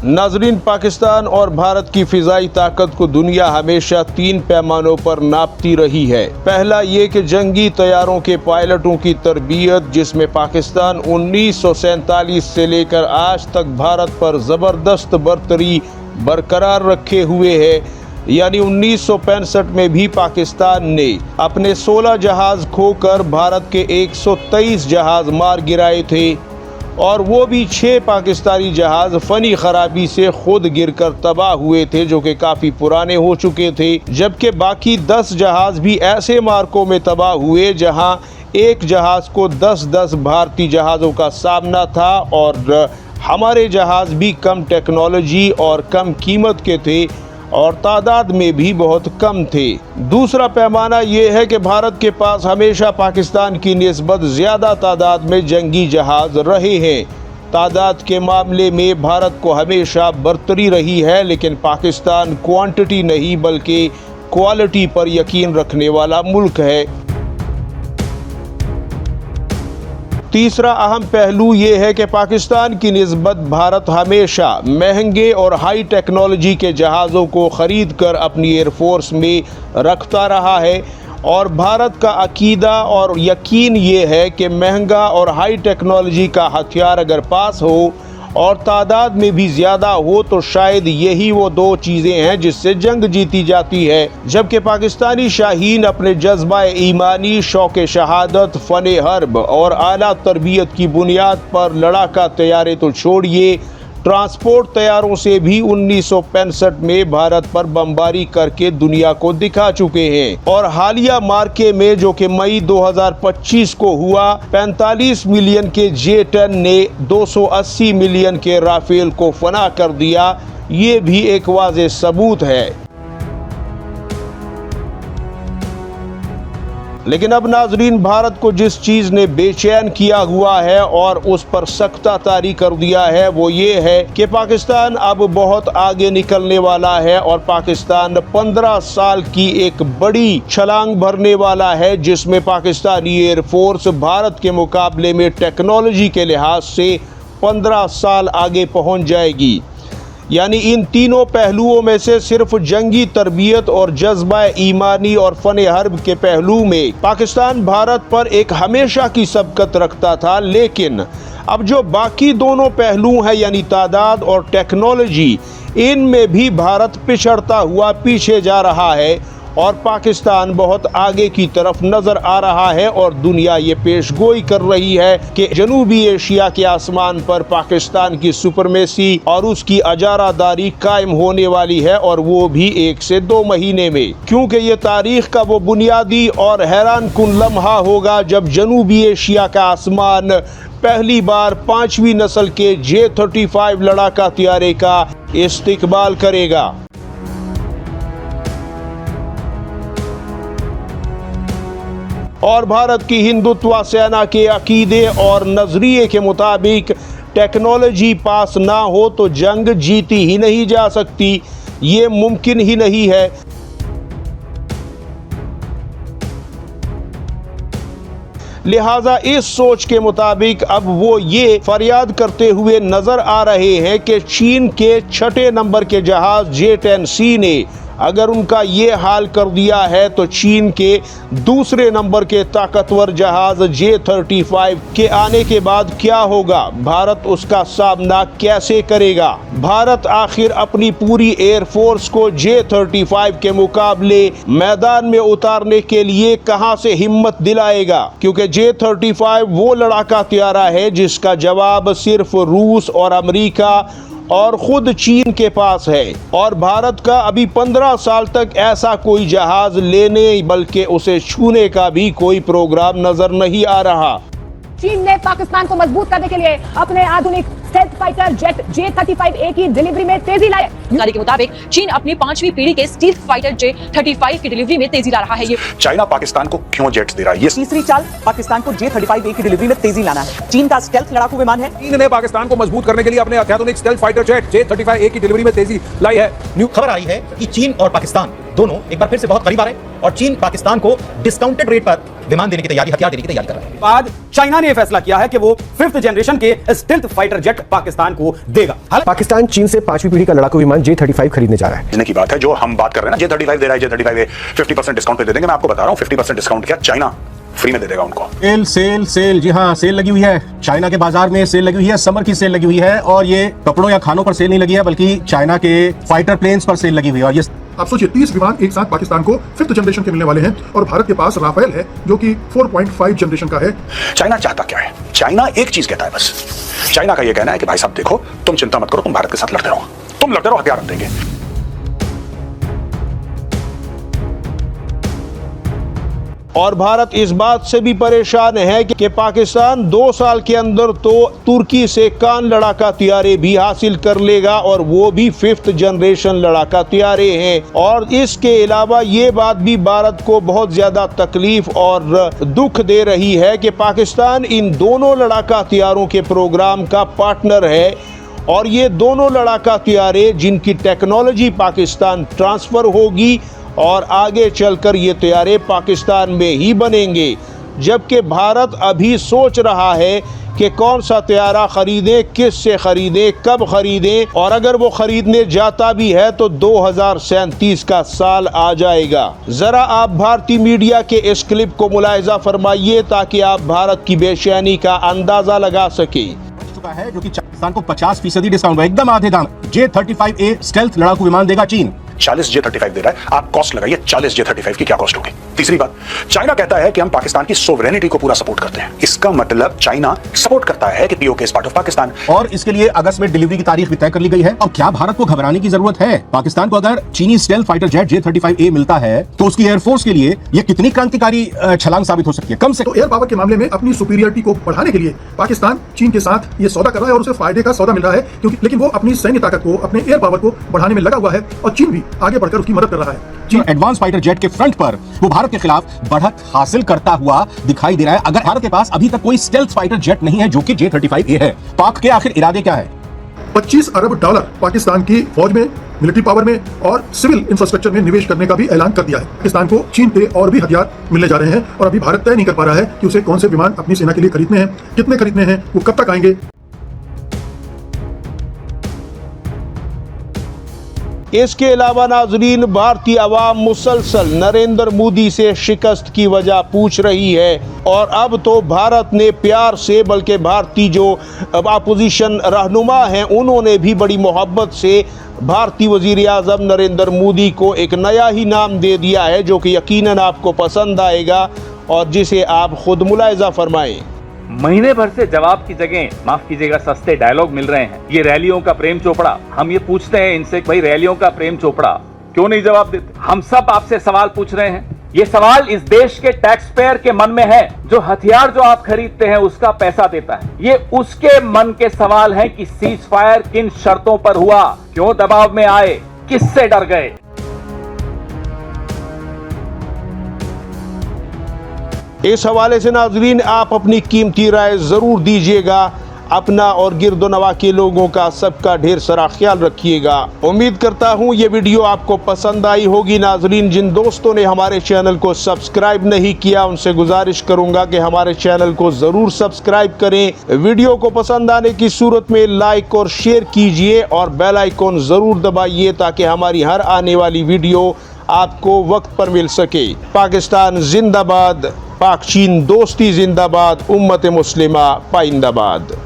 नाजरीन, पाकिस्तान और भारत की फिजाई ताकत को दुनिया हमेशा 3 पैमानों पर नापती रही है। पहला ये कि जंगी तैयारों के पायलटों की तरबियत, जिसमें पाकिस्तान 1947 से लेकर आज तक भारत पर ज़बरदस्त बरतरी बरकरार रखे हुए है। यानी 1965 में भी पाकिस्तान ने अपने 16 जहाज खोकर भारत के 123 जहाज मार गिराए थे और वो भी 6 पाकिस्तानी जहाज फनी खराबी से खुद गिरकर तबाह हुए थे, जो कि काफ़ी पुराने हो चुके थे। जबकि बाकी 10 जहाज भी ऐसे मार्कों में तबाह हुए जहां एक जहाज को 10-10 भारतीय जहाज़ों का सामना था और हमारे जहाज भी कम टेक्नोलॉजी और कम कीमत के थे और तादाद में भी बहुत कम थे। दूसरा पैमाना ये है कि भारत के पास हमेशा पाकिस्तान की निस्बत ज़्यादा तादाद में जंगी जहाज रहे हैं। तादाद के मामले में भारत को हमेशा बरतरी रही है, लेकिन पाकिस्तान क्वांटिटी नहीं बल्कि क्वालिटी पर यकीन रखने वाला मुल्क है। तीसरा अहम पहलू ये है कि पाकिस्तान की निस्बत भारत हमेशा महंगे और हाई टेक्नोलॉजी के जहाज़ों को ख़रीद कर अपनी एयरफोर्स में रखता रहा है और भारत का अकीदा और यकीन ये है कि महंगा और हाई टेक्नोलॉजी का हथियार अगर पास हो और तादाद में भी ज़्यादा हो तो शायद यही वो 2 चीज़ें हैं जिससे जंग जीती जाती है। जबकि पाकिस्तानी शाहीन अपने जज्बा ईमानी, शौक़ शहादत, फ़न हर्ब और आला तरबियत की बुनियाद पर लड़ाका तैयारे तो छोड़िए, ट्रांसपोर्ट तैयारों से भी 1965 में भारत पर बमबारी करके दुनिया को दिखा चुके हैं। और हालिया मार्के में, जो कि मई 2025 को हुआ, 45 मिलियन के J-10 ने 280 मिलियन के राफेल को फना कर दिया। ये भी एक वाज़ेह सबूत है। लेकिन अब नाजरीन, भारत को जिस चीज़ ने बेचैन किया हुआ है और उस पर सख्ता तारी कर दिया है वो ये है कि पाकिस्तान अब बहुत आगे निकलने वाला है और पाकिस्तान 15 साल की एक बड़ी छलांग भरने वाला है, जिसमें पाकिस्तानी एयरफोर्स भारत के मुकाबले में टेक्नोलॉजी के लिहाज से 15 साल आगे पहुंच जाएगी। यानी इन तीनों पहलुओं में से सिर्फ जंगी तरबियत और जज्बा ईमानी और फ़न हर्ब के पहलू में पाकिस्तान भारत पर एक हमेशा की सबकत रखता था, लेकिन अब जो बाकी दोनों पहलू हैं यानी तादाद और टेक्नोलॉजी, इनमें भी भारत पिछड़ता हुआ पीछे जा रहा है और पाकिस्तान बहुत आगे की तरफ नज़र आ रहा है और दुनिया ये पेशगोई कर रही है कि जनूबी एशिया के आसमान पर पाकिस्तान की सुपरमेसी और उसकी अजारादारी कायम होने वाली है, और वो भी 1 से 2 महीने में। क्योंकि ये तारीख का वो बुनियादी और हैरान कुन लम्हा होगा जब जनूबी एशिया का आसमान पहली बार 5वीं नस्ल के J-35 लड़ाका तैयारे का इस्तिकबाल करेगा। और भारत की हिंदुत्व सेना के अकीदे और नज़रिए के मुताबिक टेक्नोलॉजी पास ना हो तो जंग जीती ही नहीं जा सकती, ये मुमकिन ही नहीं है। लिहाजा इस सोच के मुताबिक अब वो ये फरियाद करते हुए नजर आ रहे हैं कि चीन के 6ठे नंबर के जहाज J-10C ने अगर उनका ये हाल कर दिया है तो चीन के दूसरे नंबर के ताकतवर जहाज J-35 के आने के बाद क्या होगा, भारत उसका सामना कैसे करेगा। भारत आखिर अपनी पूरी एयरफोर्स को J-35 के मुकाबले मैदान में उतारने के लिए कहां से हिम्मत दिलाएगा, क्योंकि J-35 वो लड़ाका तैयारा है जिसका जवाब सिर्फ रूस और अमेरिका और खुद चीन के पास है। और भारत का अभी 15 साल तक ऐसा कोई जहाज लेने बल्कि उसे छूने का भी कोई प्रोग्राम नजर नहीं आ रहा। चीन ने पाकिस्तान को मजबूत करने के लिए अपने आधुनिक स्टेल्थ फाइटर जेट J-35A की डिलीवरी में तेजी लाई। जानकारी के मुताबिक चीन अपनी 5वीं पीढ़ी के स्टील्थ फाइटर J-35 की डिलीवरी में तेजी ला रहा है। ये चाइना पाकिस्तान को क्यों जेट्स दे रहा है? ये तीसरी चाल पाकिस्तान को J-35A की डिलीवरी में तेजी लाना है। चीन का स्टेल्थ लड़ाकू विमान है। चीन ने पाकिस्तान को मजबूत करने के लिए अपने अत्याधुनिक स्टेल्थ फाइटर जेट J-35A की डिलीवरी में तेजी लाई है। न्यू खबर आई है कि चीन और पाकिस्तान दोनों एक बार फिर से बहुत करीब आ रहे हैं और चीन पाकिस्तान को डिस्काउंटेड रेट पर विमान देने की तैयारी, हथियार देने की तैयारी कर रहा है। बाद चाइना ने फैसला किया है कि वो 5th जनरेशन के स्टेल्थ फाइटर जेट पाकिस्तान को देगा। पाकिस्तान चीन से 5वीं पीढ़ी का लड़ाकू विमान J-35 खरीदने जा रहा है। इतने की बात है जो हम बात कर रहे हैं ना, J-35 दे रहा है, J-35 50% डिस्काउंट पे दे देंगे। मैं आपको बता रहा हूँ 50% डिस्काउंट क्या चाइना फ्री में दे देगा उनको। सेल सेल सेल, जी हाँ, सेल लगी हुई है। चाइना के बाजार में सेल लगी हुई है, समर की सेल लगी हुई है। और ये कपड़ों या खानों पर सेल नहीं लगी है, बल्कि चाइना के फाइटर प्लेन्स पर सेल लगी हुई है। और ये आप सोचिए 30 विमान एक साथ पाकिस्तान को 5th जनरेशन के मिलने वाले हैं और भारत के पास राफेल है जो कि 4.5 जनरेशन का है। चाइना चाहता क्या है? चाइना एक चीज कहता है बस। चाइना का ये कहना है कि भाई साहब देखो, तुम चिंता मत करो, तुम भारत के साथ लड़ते रहो, तुम लड़ते रहो, हथियार हम देंगे। और भारत इस बात से भी परेशान है कि पाकिस्तान 2 साल के अंदर तो तुर्की से कान लड़ाका हथियारे भी हासिल कर लेगा, और वो भी 5th जनरेशन लड़ाका हथियारे हैं। और इसके अलावा ये बात भी भारत को बहुत ज्यादा तकलीफ और दुख दे रही है कि पाकिस्तान इन दोनों लड़ाका हथियारों के प्रोग्राम का पार्टनर है, और ये दोनों लड़ाका हथियारे जिनकी टेक्नोलॉजी पाकिस्तान ट्रांसफर होगी और आगे चलकर ये तैयारे पाकिस्तान में ही बनेंगे। जबकि भारत अभी सोच रहा है कि कौन सा तैयारा खरीदें, किस से खरीदें, कब खरीदें, और अगर वो खरीदने जाता भी है तो 2037 का साल आ जाएगा। जरा आप भारतीय मीडिया के इस क्लिप को मुलाहिजा फरमाइए ताकि आप भारत की बेचैनी का अंदाजा लगा सके। चुका है जो कि पाकिस्तान को 50% डिस्काउंट, एकदम आधे दाम J-35A स्टेल्थ लड़ाकू विमान देगा चीन। 40 J-35 दे रहा है, आप कॉस्ट लगाइए 40 J-35 की क्या कॉस्ट होगी। तीसरी बात, चाइना कहता है कि हम पाकिस्तान की सोवरेनिटी को पूरा सपोर्ट करते हैं। इसका मतलब चाइना सपोर्ट करता है कि POK is part of Pakistan, और इसके लिए अगस्त में डिलीवरी की तारीख भी तय कर ली गई है। अब क्या भारत को घबराने की जरूरत है? पाकिस्तान को अगर चीनी स्टेल्थ फाइटर जेट J-35A मिलता है तो उसकी एयरफोर्स के लिए ये कितनी क्रांतिकारी छलांग साबित हो सकती है। कम से तो एयर पावर के मामले में अपनी सुपीरियरिटी को बढ़ाने के लिए पाकिस्तान चीन के साथ ये सौदा कर रहा है और उसे फायदे का सौदा मिल रहा है, क्योंकि लेकिन वो अपनी सैन्य ताकत को, अपने एयर पावर को बढ़ाने में लगा हुआ है और चीन भी आगे बढ़कर उसकी मदद कर रहा है। चीन एडवांस फाइटर जेट के फ्रंट पर वो भारत के खिलाफ बढ़त हासिल करता हुआ दिखाई दे रहा है। अगर भारत के पास अभी तक कोई स्टेल्थ फाइटर जेट नहीं है जो कि J-35A है, पाक के आखिर इरादे क्या है? $25 अरब पाकिस्तान की फौज में, मिलिट्री पावर में और सिविल इंफ्रास्ट्रक्चर में निवेश करने का भी ऐलान कर दिया है। पाकिस्तान को चीन पे और भी हथियार मिलने जा रहे हैं और अभी भारत तय नहीं कर पा रहा है कि उसे कौन से विमान अपनी सेना के लिए खरीदने हैं, कितने खरीदने हैं, वो कब तक आएंगे। इसके अलावा नाजरीन, भारतीय अवाम मुसलसल नरेंद्र मोदी से शिकस्त की वजह पूछ रही है, और अब तो भारत ने प्यार से, बल्कि भारतीय जो अपोजिशन रहनुमा हैं उन्होंने भी बड़ी मोहब्बत से भारतीय वजीर आज़म नरेंद्र मोदी को एक नया ही नाम दे दिया है जो कि यकीनन आपको पसंद आएगा और जिसे आप खुद मुलाहिजा फरमाएं। महीने भर से जवाब की जगह, माफ कीजिएगा, सस्ते डायलॉग मिल रहे हैं। ये रैलियों का प्रेम चोपड़ा, हम ये पूछते हैं इनसे, भाई रैलियों का प्रेम चोपड़ा क्यों नहीं जवाब देते? हम सब आपसे सवाल पूछ रहे हैं। ये सवाल इस देश के टैक्स पेयर के मन में है जो हथियार जो आप खरीदते हैं उसका पैसा देता है। ये उसके मन के सवाल हैं कि सीज फायर किन शर्तों पर हुआ, क्यों दबाव में आए, किससे डर गए। इस हवाले से नाजरीन आप अपनी कीमती राय ज़रूर दीजिएगा। अपना और गिरदोनवा के लोगों का सबका ढेर सारा ख्याल रखिएगा। उम्मीद करता हूँ ये वीडियो आपको पसंद आई होगी। नाजरीन, जिन दोस्तों ने हमारे चैनल को सब्सक्राइब नहीं किया उनसे गुजारिश करूँगा कि हमारे चैनल को ज़रूर सब्सक्राइब करें। वीडियो को पसंद आने की सूरत में लाइक और शेयर कीजिए और बेल आइकॉन ज़रूर दबाइए ताकि हमारी हर आने वाली वीडियो आपको वक्त पर मिल सके। पाकिस्तान जिंदाबाद, पाक चीन दोस्ती जिंदाबाद, उम्मत मुस्लिमा पाइंदाबाद।